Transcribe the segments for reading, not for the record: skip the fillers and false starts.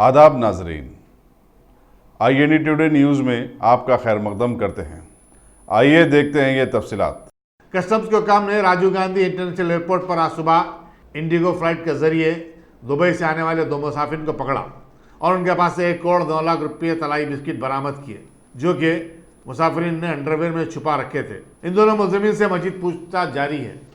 आदाब नाजरीन, IND today news में आपका खैर मकदम करते हैं। आइए देखते हैं ये तफसीलात। कस्टम्स के हुकाम ने राजीव गांधी इंटरनेशनल एयरपोर्ट पर आज सुबह इंडिगो फ्लाइट के जरिए दुबई से आने वाले 2 मुसाफिर को पकड़ा और उनके पास से 1 करोड़ 9 लाख रुपये तलाई बिस्किट बरामद किए, जो कि मुसाफिरीन ने अंडरवेयर में छुपा रखे थे। इन दोनों मुलजिमीन से मजीद पूछताछ जारी है।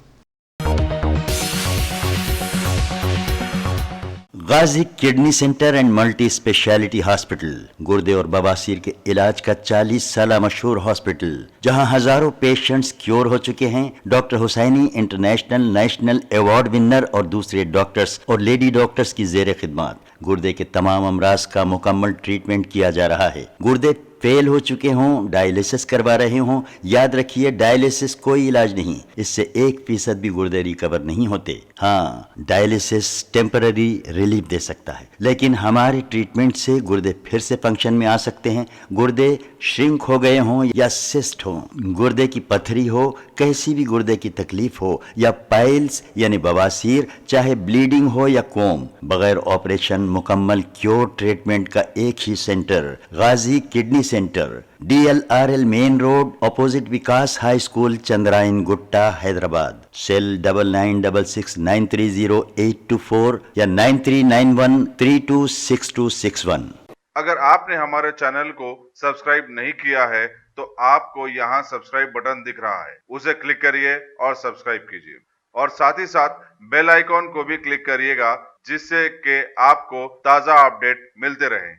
Ghazi kidney centre and multi speciality hospital गुर्दे और बवासीर के इलाज का 40 साल मशहूर हॉस्पिटल, जहां हजारों पेशेंट्स क्योर हो चुके हैं। Doctor Husaini international national award winner और दूसरे डॉक्टर्स और लेडी डॉक्टर्स की जेर खिदमत गुर्दे के तमाम अमराज का मुकम्मल ट्रीटमेंट किया जा रहा है। गुर्दे फेल हो चुके हों, डायलिसिस करवा रहे हों, याद रखिए डायलिसिस कोई इलाज नहीं, इससे 1% भी गुर्दे रिकवर नहीं होते। हाँ, डायलिसिस टेम्पररी रिलीफ दे सकता है, लेकिन हमारे ट्रीटमेंट से गुर्दे फिर से फंक्शन में आ सकते हैं। गुर्दे श्रिंक हो गए हों या सिस्ट हो, गुर्दे की पथरी हो, कैसी भी गुर्दे की तकलीफ हो या पाइल्स यानी बवासीर, चाहे ब्लीडिंग हो या कोम, बगैर ऑपरेशन मुकम्मल क्योर ट्रीटमेंट का एक ही centre, Ghazi kidney centre, DLRL main road, opposite Vikas high school, Chandrayangutta, Hyderabad. Cell 9966930824 या 9391326261। अगर आपने हमारे चैनल को सब्सक्राइब नहीं किया है तो आपको यहाँ सब्सक्राइब बटन दिख रहा है, उसे क्लिक करिए और सब्सक्राइब कीजिए और साथ ही साथ बेल आइकॉन को भी क्लिक करिएगा, जिससे कि आपको ताज़ा अपडेट मिलते रहें।